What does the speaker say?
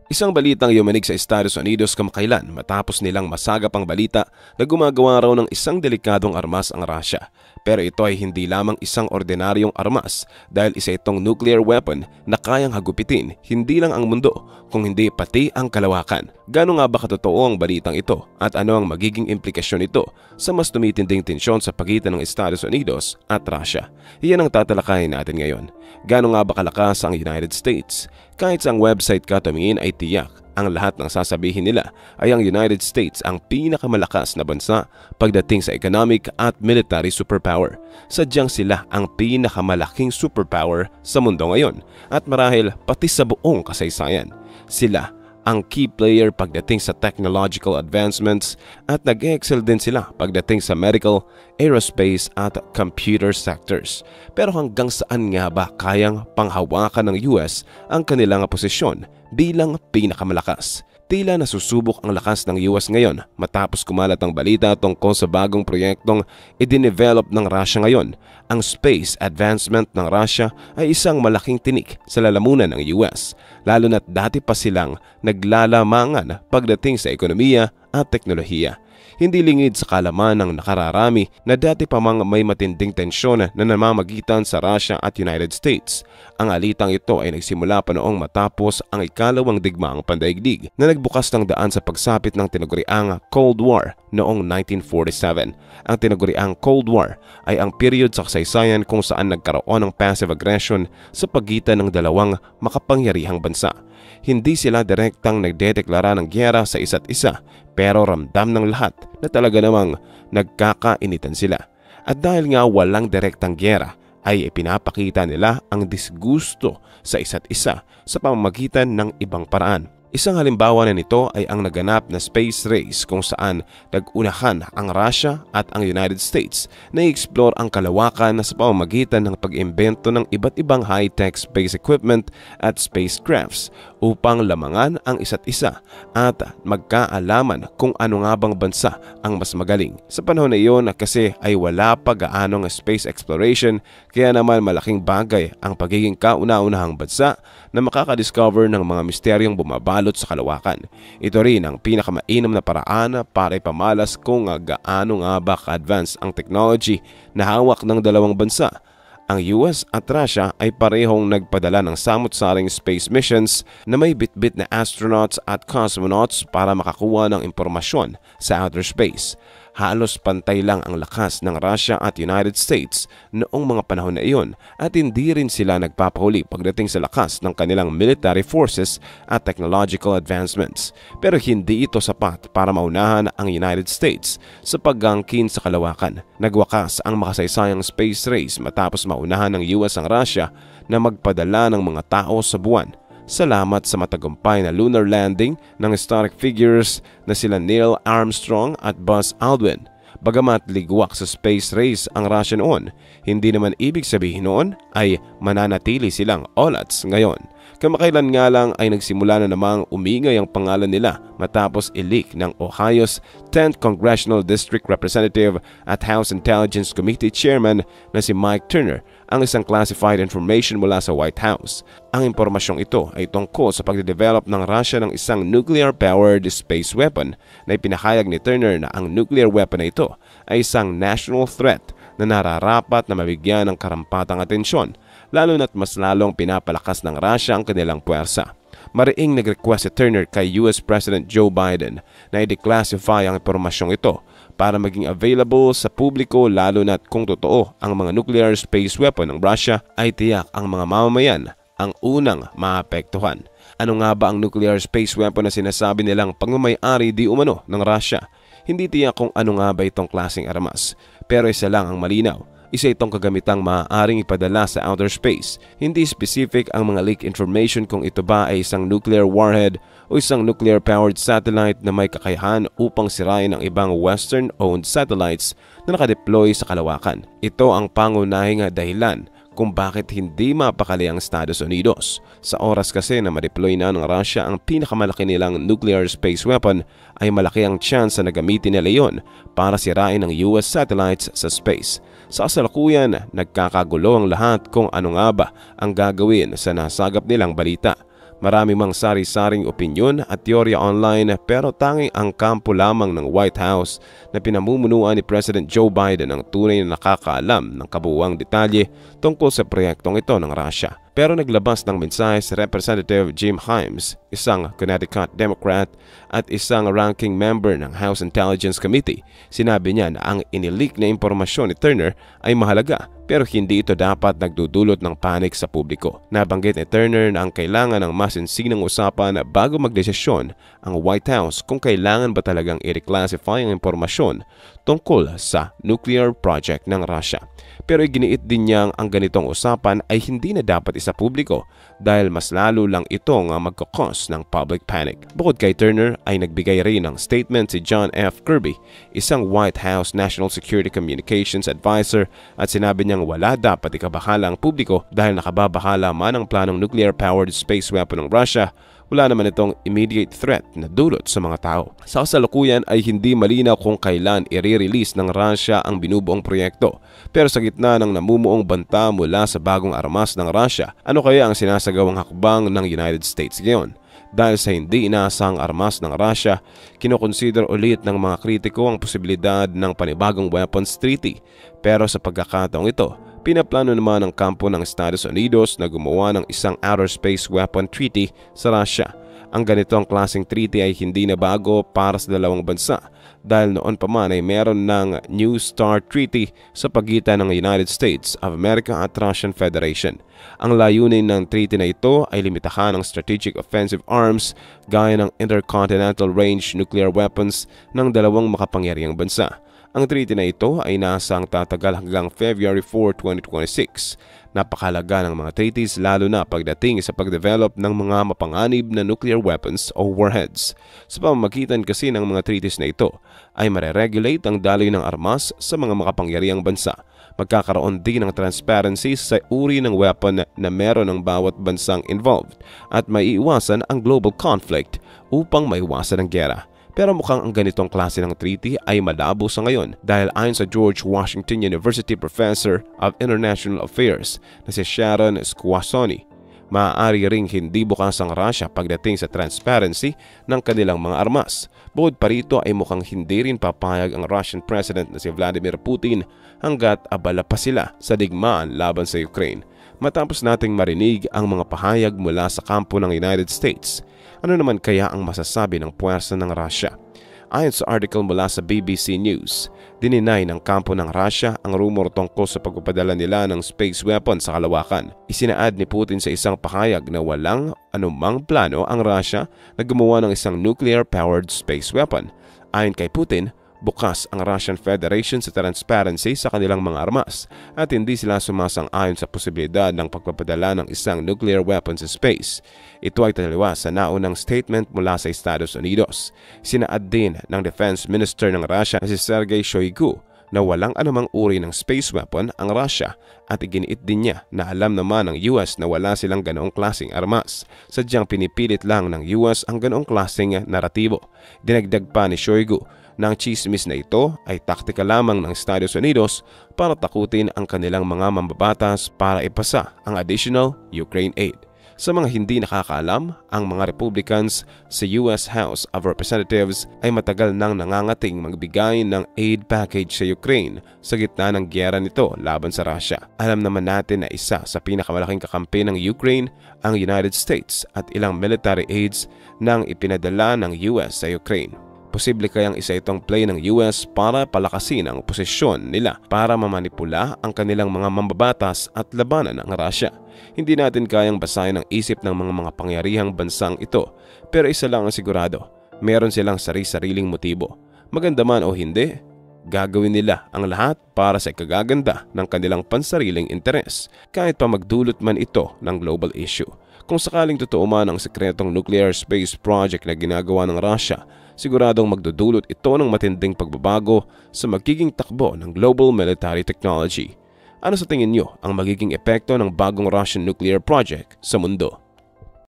Isang balitang yumanig sa Estados Unidos kamakailan matapos nilang masagap ang balita na gumagawa raw ng isang delikadong armas ang Russia. Pero ito ay hindi lamang isang ordinaryong armas dahil isa itong nuclear weapon na kayang hagupitin hindi lang ang mundo kung hindi pati ang kalawakan. Gaano nga ba katotoo ang balitang ito at ano ang magiging implikasyon nito sa mas tumitinding tensyon sa pagitan ng Estados Unidos at Russia? Iyan ang tatalakayin natin ngayon. Gaano nga ba kalakas ang United States? Kahit sa website ka tumingin ay tiyak ang lahat ng sasabihin nila ay ang United States ang pinakamalakas na bansa pagdating sa economic at military superpower. Sadyang sila ang pinakamalaking superpower sa mundo ngayon at marahil pati sa buong kasaysayan. Sila ang key player pagdating sa technological advancements at nag-excel din sila pagdating sa medical, aerospace at computer sectors. Pero hanggang saan nga ba kayang panghawakan ng US ang kanilang posisyon bilang pinakamalakas? Tila nasusubok ang lakas ng US ngayon matapos kumalat ang balita tungkol sa bagong proyektong i-develop ng Russia ngayon. Ang space advancement ng Russia ay isang malaking tinik sa lalamunan ng US, lalo na't dati pa silang naglalamangan pagdating sa ekonomiya at teknolohiya. Hindi lingid sa kalaman ng nakararami na dati pa mang may matinding tensyon na namamagitan sa Russia at United States. Ang alitang ito ay nagsimula pa noong matapos ang ikalawang digmaang pandaigdig na nagbukas ng daan sa pagsapit ng tinaguriang Cold War noong 1947. Ang tinaguriang Cold War ay ang period sa kasaysayan kung saan nagkaroon ng passive aggression sa pagitan ng dalawang makapangyarihang bansa. Hindi sila direktang nagdedeklara ng giyera sa isa't isa, pero ramdam ng lahat na talaga namang nagkakainitan sila. At dahil nga walang direktang giyera, ay ipinapakita nila ang disgusto sa isa't isa sa pamamagitan ng ibang paraan. Isang halimbawa na nito ay ang naganap na space race kung saan nag-unahan ang Russia at ang United States na i-explore ang kalawakan sa pamamagitan ng pag-imbento ng iba't ibang high-tech space equipment at spacecrafts upang lamangan ang isa't isa at magkaalaman kung ano nga bang bansa ang mas magaling. Sa panahon na iyon kasi ay wala pa gaanong space exploration, kaya naman malaking bagay ang pagiging kauna-unahang bansa na makakadiscover ng mga misteryong bumabalot sa kalawakan. Ito rin ang pinakamainam na paraan para ipamalas kung gaano nga ba ka-advance ang technology na hawak ng dalawang bansa. Ang US at Russia ay parehong nagpadala ng samut-saring space missions na may bitbit na astronauts at cosmonauts para makakuha ng impormasyon sa outer space. Halos pantay lang ang lakas ng Russia at United States noong mga panahon na iyon at hindi rin sila nagpapahuli pagdating sa lakas ng kanilang military forces at technological advancements. Pero hindi ito sapat para maunahan ang United States sa paggangkin sa kalawakan. Nagwakas ang makasaysayang space race matapos maunahan ng US ang Russia na magpadala ng mga tao sa buwan. Salamat sa matagumpay na lunar landing ng historic figures na sila Neil Armstrong at Buzz Aldrin. Bagamat ligwak sa space race ang Russia noon, hindi naman ibig sabihin noon ay mananatili silang olats ngayon. Kamakailan nga lang ay nagsimula na namang umingay ang pangalan nila matapos i-leak ng Ohio's 10th Congressional District Representative at House Intelligence Committee Chairman na si Mike Turner ang isang classified information mula sa White House. Ang impormasyong ito ay tungkol sa pagde-develop ng Russia ng isang nuclear-powered space weapon na ipinahayag ni Turner na ang nuclear weapon na ito ay isang national threat na nararapat na mabigyan ng karampatang atensyon, lalo na't mas lalong pinapalakas ng Russia ang kanilang puwersa. Mariing nag-request si Turner kay US President Joe Biden na i-declassify ang impormasyong ito para maging available sa publiko, lalo na't kung totoo ang mga nuclear space weapon ng Russia ay tiyak ang mga mamamayan ang unang maapektuhan. Ano nga ba ang nuclear space weapon na sinasabi nilang pagmamay-ari di umano ng Russia? Hindi tiyak kung ano nga ba itong klaseng armas, pero isa lang ang malinaw. Isa itong kagamitang maaaring ipadala sa outer space. Hindi specific ang mga leak information kung ito ba ay isang nuclear warhead o isang nuclear-powered satellite na may kakayahan upang sirain ang ibang Western-owned satellites na nakadeploy sa kalawakan. Ito ang pangunahing dahilan kung bakit hindi mapakali ang Estados Unidos. Sa oras kasi na ma-deploy na ng Russia ang pinakamalaki nilang nuclear space weapon, ay malaki ang chance na gamitin nila yon para sirain ang US satellites sa space. Sa kasalukuyan, nagkakagulo ang lahat kung ano nga ba ang gagawin sa nasagap nilang balita. Marami mang sari-saring opinyon at teorya online pero tanging ang kampo lamang ng White House na pinamumunuan ni President Joe Biden ang tunay na nakakaalam ng kabuuang detalye tungkol sa proyektong ito ng Russia. Pero naglabas ng mensahe si Representative Jim Himes, isang Connecticut Democrat at isang ranking member ng House Intelligence Committee. Sinabi niya na ang inileak na impormasyon ni Turner ay mahalaga pero hindi ito dapat nagdudulot ng panik sa publiko. Nabanggit ni Turner na ang kailangan ng masinsinang usapan bago magdesisyon ang White House kung kailangan ba talagang i-reclassify ang impormasyon tungkol sa nuclear project ng Russia. Pero iginiit din niyang ang ganitong usapan ay hindi na dapat isa publiko dahil mas lalo lang itong magkakos ng public panic. Bukod kay Turner ay nagbigay rin ng statement si John F. Kirby, isang White House National Security Communications Advisor, at sinabi niyang wala dapat ikabahala ang publiko dahil nakababahala man ang planong nuclear-powered space weapon ng Russia. Wala naman itong immediate threat na dulot sa mga tao. Sa kasalukuyan ay hindi malinaw kung kailan i-release ng Russia ang binubuong proyekto. Pero sa gitna ng namumuong banta mula sa bagong armas ng Russia, ano kaya ang sinasagawang hakbang ng United States ngayon? Dahil sa hindi inaasahang armas ng Russia, kinokonsider ulit ng mga kritiko ang posibilidad ng panibagong weapons treaty. Pero sa pagkakataong ito, pinaplano naman ng kampo ng Estados Unidos na gumawa ng isang outer space weapon treaty sa Russia. Ang ganitong klaseng treaty ay hindi na bago para sa dalawang bansa dahil noon pa man ay meron ng New START Treaty sa pagitan ng United States of America at Russian Federation. Ang layunin ng treaty na ito ay limitahan ang strategic offensive arms gaya ng intercontinental range nuclear weapons ng dalawang makapangyarihang bansa. Ang treaty na ito ay nasang tatagal hanggang February 4, 2026. Napakahalaga ng mga treaties lalo na pagdating sa pagdevelop ng mga mapanganib na nuclear weapons o warheads. Sa pamamagitan kasi ng mga treaties na ito ay mareregulate ang daloy ng armas sa mga makapangyarihang bansa. Magkakaroon din ng transparency sa uri ng weapon na meron ng bawat bansang involved at maiiwasan ang global conflict upang maiwasan ang giyera. Pero mukhang ang ganitong klase ng treaty ay malabo sa ngayon dahil ayon sa George Washington University Professor of International Affairs na si Sharon Squassoni, maaari ring hindi bukas ang Russia pagdating sa transparency ng kanilang mga armas. Bukod pa rito ay mukhang hindi rin papayag ang Russian President na si Vladimir Putin hanggat abala pa sila sa digmaan laban sa Ukraine. Matapos nating marinig ang mga pahayag mula sa kampo ng United States, ano naman kaya ang masasabi ng puwersa ng Russia? Ayon sa article mula sa BBC News, dininay ng kampo ng Russia ang rumor tungkol sa pagpapadala nila ng space weapon sa kalawakan. Isinaad ni Putin sa isang pahayag na walang anumang plano ang Russia na gumawa ng isang nuclear-powered space weapon. Ayon kay Putin, bukas ang Russian Federation sa transparency sa kanilang mga armas at hindi sila sumasang-ayon sa posibilidad ng pagpapadala ng isang nuclear weapon sa space. Ito ay taliwas sa naunang statement mula sa Estados Unidos. Sinaad din ng Defense Minister ng Russia na si Sergei Shoigu na walang anumang uri ng space weapon ang Russia at iginiit din niya na alam naman ng US na wala silang ganoong klaseng armas. Sadyang pinipilit lang ng US ang ganoong klaseng naratibo. Dinagdag pa ni Shoigu na ang chismis na ito ay taktika lamang ng Estados Unidos para takutin ang kanilang mga mambabatas para ipasa ang additional Ukraine aid. Sa mga hindi nakakaalam, ang mga Republicans sa US House of Representatives ay matagal nang nangangating magbigay ng aid package sa Ukraine sa gitna ng giyera nito laban sa Russia. Alam naman natin na isa sa pinakamalaking kakampi ng Ukraine ang United States at ilang military aids nang ipinadala ng US sa Ukraine. Posible kayang isa itong play ng US para palakasin ang posisyon nila para mamanipula ang kanilang mga mambabatas at labanan ang Russia. Hindi natin kayang basahin ang isip ng mga pangyarihang bansang ito, pero isa lang ang sigurado, meron silang sari-sariling motibo. Maganda man o hindi, gagawin nila ang lahat para sa ikagaganda ng kanilang pansariling interes, kahit pa magdulot man ito ng global issue. Kung sakaling totoo man ang sekretong nuclear space project na ginagawa ng Russia, siguradong magdudulot ito ng matinding pagbabago sa magiging takbo ng global military technology. Ano sa tingin nyo ang magiging epekto ng bagong Russian nuclear project sa mundo?